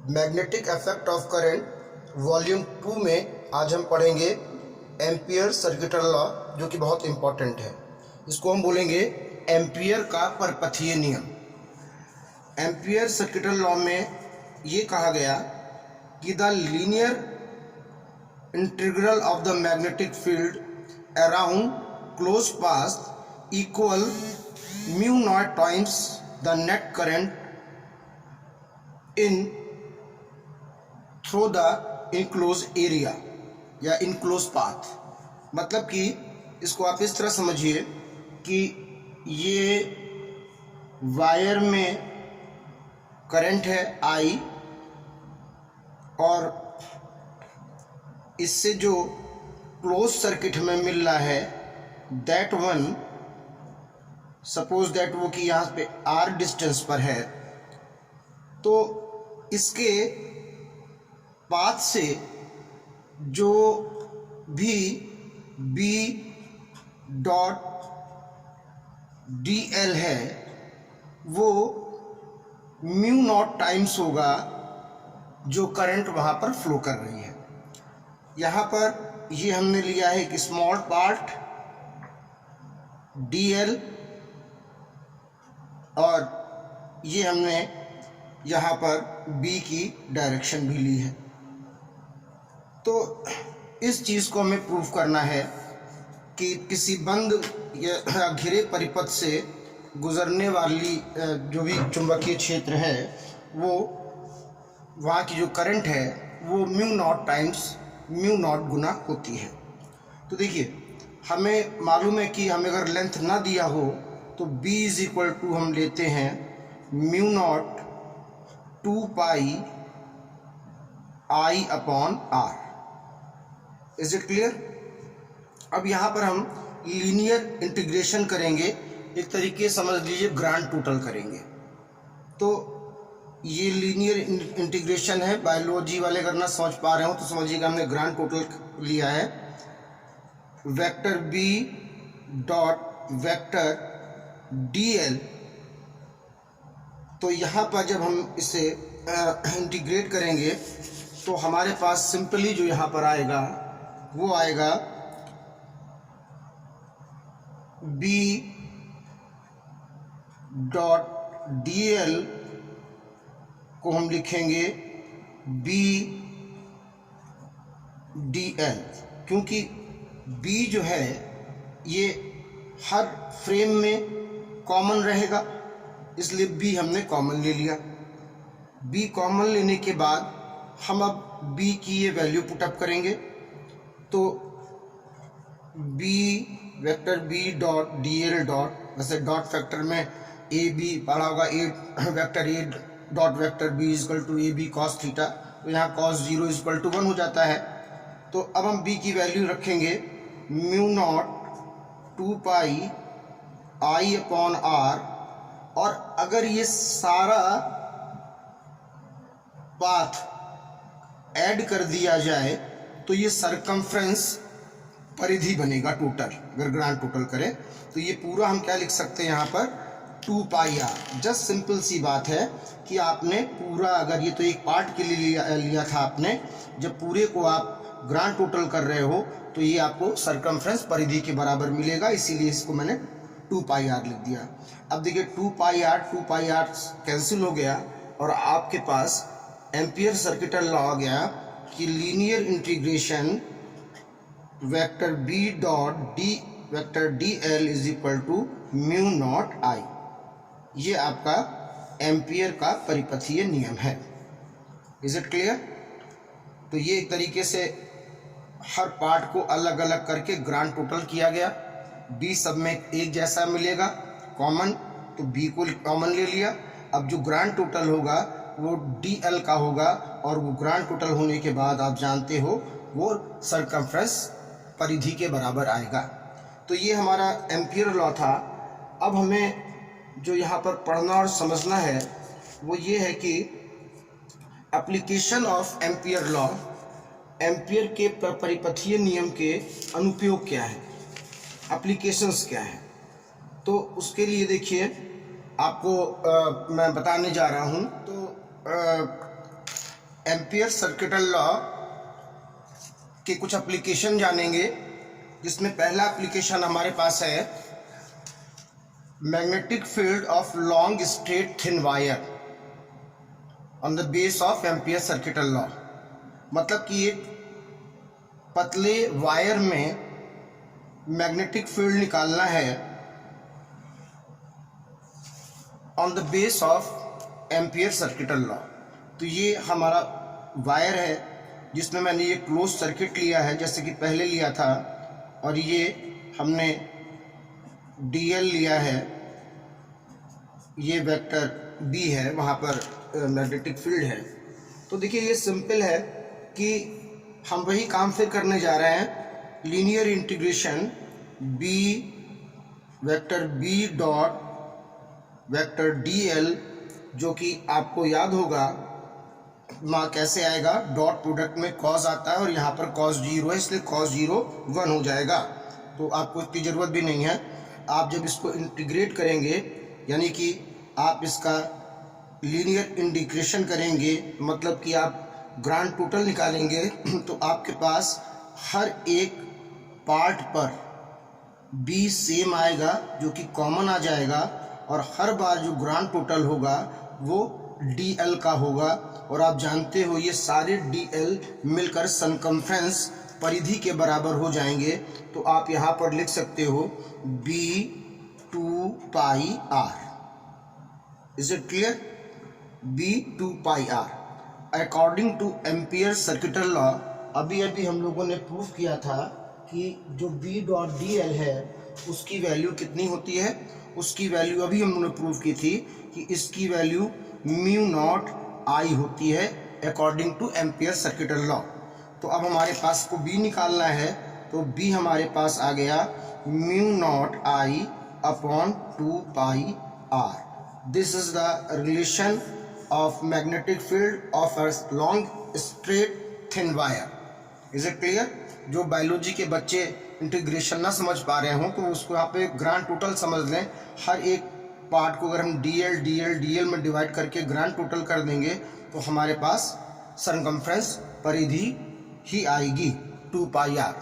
Magnetic effect of current volume 2 में आज हम पढ़ेंगे एम्पियर सर्किटल लॉ, जो कि बहुत इम्पॉर्टेंट है। इसको हम बोलेंगे एम्पियर का परपथीय नियम। एम्पियर सर्किटल लॉ में ये कहा गया कि the linear integral of the magnetic field around close path equal mu not times the net current in through the enclose area या इनक्लोज पाथ। मतलब कि इसको आप इस तरह समझिए कि ये वायर में करंट है I, और इससे जो क्लोज सर्किट हमें मिल रहा है दैट वन, सपोज दैट वो कि यहाँ पे R डिस्टेंस पर है, तो इसके पाथ से जो भी B डॉट DL है वो म्यू नॉट टाइम्स होगा जो करंट वहाँ पर फ्लो कर रही है। यहाँ पर ये हमने लिया है एक स्मॉल पार्ट DL, और ये हमने यहाँ पर B की डायरेक्शन भी ली है। तो इस चीज़ को हमें प्रूव करना है कि किसी बंद या घिरे परिपथ से गुजरने वाली जो भी चुंबकीय क्षेत्र है वो वहाँ की जो करंट है वो mu not times mu not गुना होती है। तो देखिए, हमें मालूम है कि हमें अगर लेंथ ना दिया हो तो B इज इक्वल टू हम लेते हैं mu naught 2 pi I upon R। Is it clear? अब यहाँ पर हम लीनियर इंटीग्रेशन करेंगे, एक तरीके समझ लीजिए ग्रांड टोटल करेंगे। तो ये लीनियर इंटीग्रेशन है, बायोलॉजी वाले अगर ना समझ पा रहे हो तो समझिएगा हमने ग्रांड टोटल लिया है। Vector B dot vector DL, तो यहाँ पर जब हम इसे इंटीग्रेट करेंगे तो हमारे पास सिंपली जो यहाँ पर आएगा वो आएगा B डॉट DL को हम लिखेंगे B DL, क्योंकि B जो है ये हर फ्रेम में कॉमन रहेगा, इसलिए B हमने कॉमन ले लिया। B कॉमन लेने के बाद हम अब B की ये वैल्यू पुटअप करेंगे, तो B vector B dot DL dot, वैसे डॉट फैक्टर में AB पढ़ा होगा, A vector A dot vector B is equal to AB cos theta, तो यहाँ कॉस 0 इजकल टू 1 हो जाता है। तो अब हम B की वैल्यू रखेंगे mu naught 2 pi I upon R, और अगर ये सारा पाथ ऐड कर दिया जाए तो ये सरकमफ्रेंस परिधि बनेगा टोटल। अगर ग्रांड टोटल करें तो ये पूरा हम क्या लिख सकते हैं यहाँ पर 2 पाई R। जस्ट सिंपल सी बात है कि आपने पूरा, अगर ये तो एक पार्ट के लिए लिया था आपने, जब पूरे को आप ग्रांड टोटल कर रहे हो तो ये आपको सरकमफ्रेंस परिधि के बराबर मिलेगा, इसीलिए इसको मैंने 2 पाई R लिख दिया। अब देखिए 2 पाई R कैंसिल हो गया और आपके पास एम्पियर सर्किटल लॉ आ गया कि linear integration vector B dot D vector DL is equal to mu naught I। ये आपका एम्पियर का परिपथीय नियम है। Is it clear? तो ये एक तरीके से हर पार्ट को अलग अलग करके ग्रांड टोटल किया गया। B सब में एक जैसा मिलेगा कॉमन, तो B को कॉमन ले लिया। अब जो ग्रांड टोटल होगा वो DL का होगा, और वो ग्रांड टोटल होने के बाद आप जानते हो वो सरकमफ्रेंस परिधि के बराबर आएगा। तो ये हमारा एम्पियर लॉ था। अब हमें जो यहाँ पर पढ़ना और समझना है वो ये है कि application of ampere law, ampere के परिपथीय नियम के अनुप्रयोग क्या है, एप्लीकेशंस क्या है। तो उसके लिए देखिए आपको मैं बताने जा रहा हूँ। तो एम्पियर सर्किटल लॉ के कुछ एप्लीकेशन जानेंगे, जिसमें पहला एप्लीकेशन हमारे पास है magnetic field of long straight thin wire on the base of ampere circuital law. मतलब कि एक पतले वायर में मैग्नेटिक फील्ड निकालना है on the base of ampere circuital law. तो ये हमारा वायर है जिसमें मैंने ये क्लोज सर्किट लिया है जैसे कि पहले लिया था, और ये हमने DL लिया है, ये वेक्टर B है, वहाँ पर मैग्नेटिक फील्ड है। तो देखिए ये सिंपल है कि हम वही काम फिर करने जा रहे हैं, linear integration B vector B dot vector DL, जो कि आपको याद होगा कैसे आएगा, डॉट प्रोडक्ट में कॉस आता है और यहाँ पर कॉस 0 है, इसलिए कॉस 0 1 हो जाएगा। तो आपको इतनी ज़रूरत भी नहीं है। आप जब इसको इंटीग्रेट करेंगे, यानी कि आप इसका लीनियर इंटीग्रेशन करेंगे, मतलब कि आप ग्रांड टोटल निकालेंगे, तो आपके पास हर एक पार्ट पर B सेम आएगा जो कि कॉमन आ जाएगा, और हर बार जो ग्रांड टोटल होगा वो DL का होगा। और आप जानते हो ये सारे DL मिलकर सरकमफ्रेंस परिधि के बराबर हो जाएंगे। तो आप यहाँ पर लिख सकते हो B 2 pi R। Is it clear? B 2 pi R according two ampere circuital law. अभी हम लोगों ने प्रूफ किया था कि जो B डॉट DL है उसकी वैल्यू कितनी होती है। उसकी वैल्यू अभी हम लोगों ने प्रूफ की थी कि इसकी वैल्यू म्यू नॉट I होती है according two ampere circuital law. तो अब हमारे पास को B निकालना है, तो B हमारे पास आ गया mu naught I upon 2 pi R। This is the relation of magnetic field of a long straight thin wire. Is it clear? जो बायोलॉजी के बच्चे इंटीग्रेशन ना समझ पा रहे हों तो उसको यहाँ पे ग्रांड टोटल समझ लें। हर एक पार्ट को अगर हम DL में डिवाइड करके ग्रांड टोटल कर देंगे तो हमारे पास सरकमफ्रेंस परिधि ही आएगी 2 पाई R।